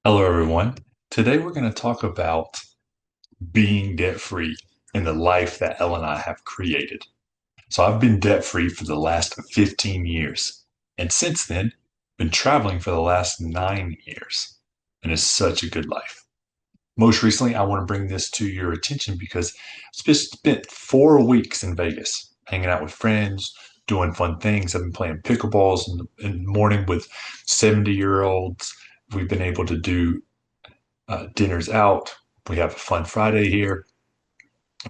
Hello, everyone. Today we're going to talk about being debt free and the life that Elle and I have created. So I've been debt free for the last 15 years. And since then, been traveling for the last 9 years. And it's such a good life. Most recently, I want to bring this to your attention because I've just spent 4 weeks in Vegas, hanging out with friends, doing fun things. I've been playing pickleballs in the morning with 70-year-olds. We've been able to do dinners out. We have a fun Friday here.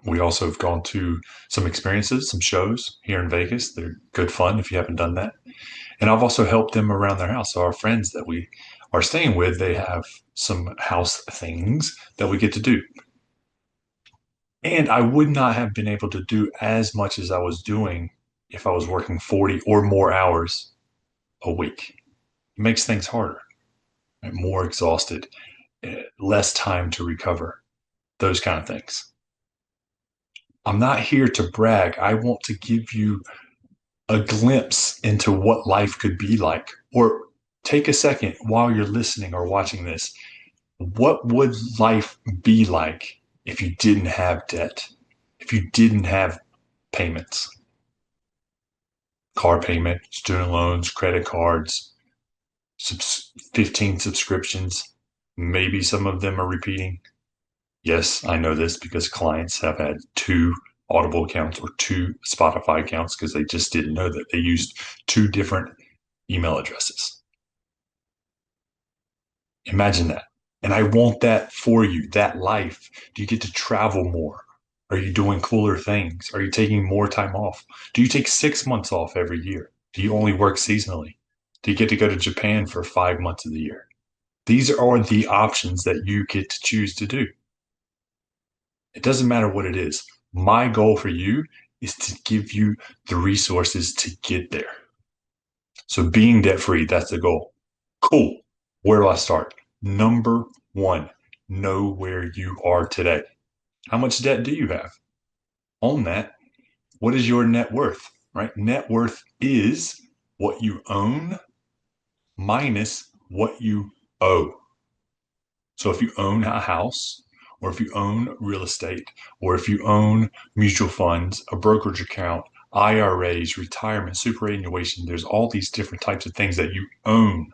We also have gone to some experiences, some shows here in Vegas. They're good fun if you haven't done that. And I've also helped them around their house. So our friends that we are staying with, they have some house things that we get to do. And I would not have been able to do as much as I was doing if I was working 40 or more hours a week. It makes things harder, right? More exhausted, less time to recover, those kind of things. I'm not here to brag. I want to give you a glimpse into what life could be like. Or take a second while you're listening or watching this. What would life be like if you didn't have debt? If you didn't have payments, car payment, student loans, credit cards, 15 subscriptions, maybe some of them are repeating. Yes, I know this because clients have had two Audible accounts or two Spotify accounts because they just didn't know that they used two different email addresses. Imagine that. And I want that for you, that life. Do you get to travel more? Are you doing cooler things? Are you taking more time off? Do you take 6 months off every year? Do you only work seasonally? Do you get to go to Japan for 5 months of the year? These are the options that you get to choose to do. It doesn't matter what it is. My goal for you is to give you the resources to get there. So being debt free, that's the goal. Cool. Where do I start? Number one, know where you are today. How much debt do you have? On that, what is your net worth? Right? Net worth is what you own minus what you owe. So if you own a house, or if you own real estate, or if you own mutual funds, a brokerage account, IRAs, retirement, superannuation, there's all these different types of things that you own.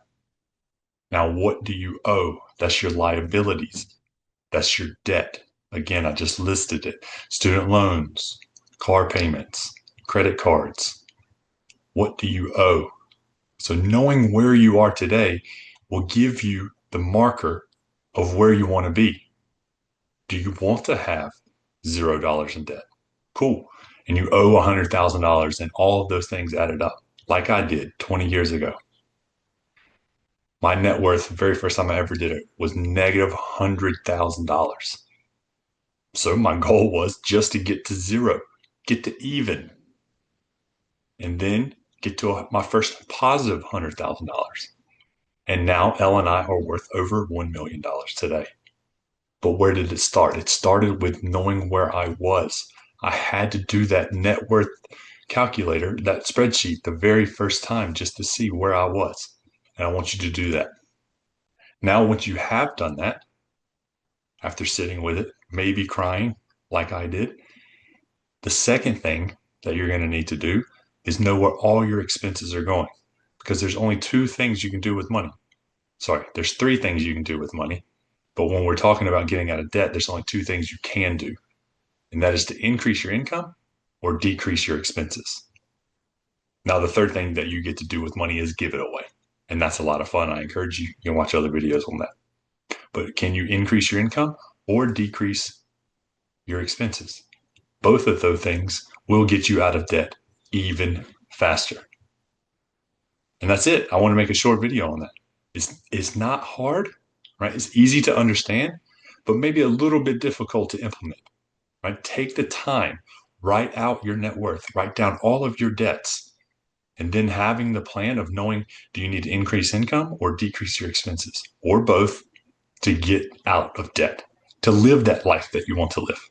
Now, what do you owe? That's your liabilities. That's your debt. Again, I just listed it. Student loans, car payments, credit cards. What do you owe? So knowing where you are today will give you the marker of where you want to be. Do you want to have $0 in debt? Cool. And you owe $100,000 and all of those things added up, like I did 20 years ago. My net worth, the very first time I ever did it, was negative $100,000. So my goal was just to get to zero, get to even, and then get to my first positive $100,000. And now Elle and I are worth over $1 million today. But where did it start? It started with knowing where I was. I had to do that net worth calculator, that spreadsheet, the very first time just to see where I was. And I want you to do that. Now, once you have done that, after sitting with it, maybe crying like I did, the second thing that you're going to need to do is know where all your expenses are going because there's only two things you can do with money. Sorry, there's three things you can do with money. But when we're talking about getting out of debt, there's only two things you can do, and that is to increase your income or decrease your expenses. Now, the third thing that you get to do with money is give it away. And that's a lot of fun. I encourage you, you can watch other videos on that. But can you increase your income or decrease your expenses? Both of those things will get you out of debt even faster. And that's it. I want to make a short video on that. It's not hard, right? It's easy to understand, but maybe a little bit difficult to implement, right? Take the time, write out your net worth, write down all of your debts, and then having the plan of knowing, do you need to increase income or decrease your expenses or both to get out of debt, to live that life that you want to live.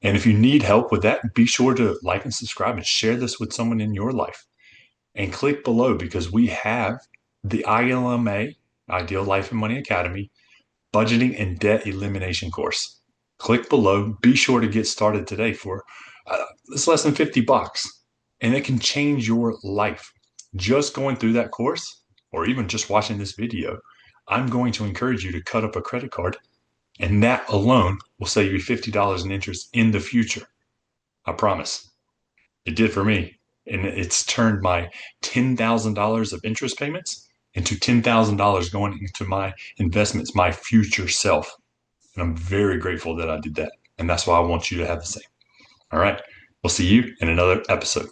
And if you need help with that, be sure to like and subscribe and share this with someone in your life. And click below because we have the ILMA Ideal Life and Money Academy Budgeting and Debt Elimination course. Click below. Be sure to get started today for it's less than $50, and it can change your life. Just going through that course, or even just watching this video, I'm going to encourage you to cut up a credit card, and that alone will save you $50 in interest in the future. I promise. It did for me. And it's turned my $10,000 of interest payments into $10,000 going into my investments, my future self. And I'm very grateful that I did that. And that's why I want you to have the same. All right. We'll see you in another episode.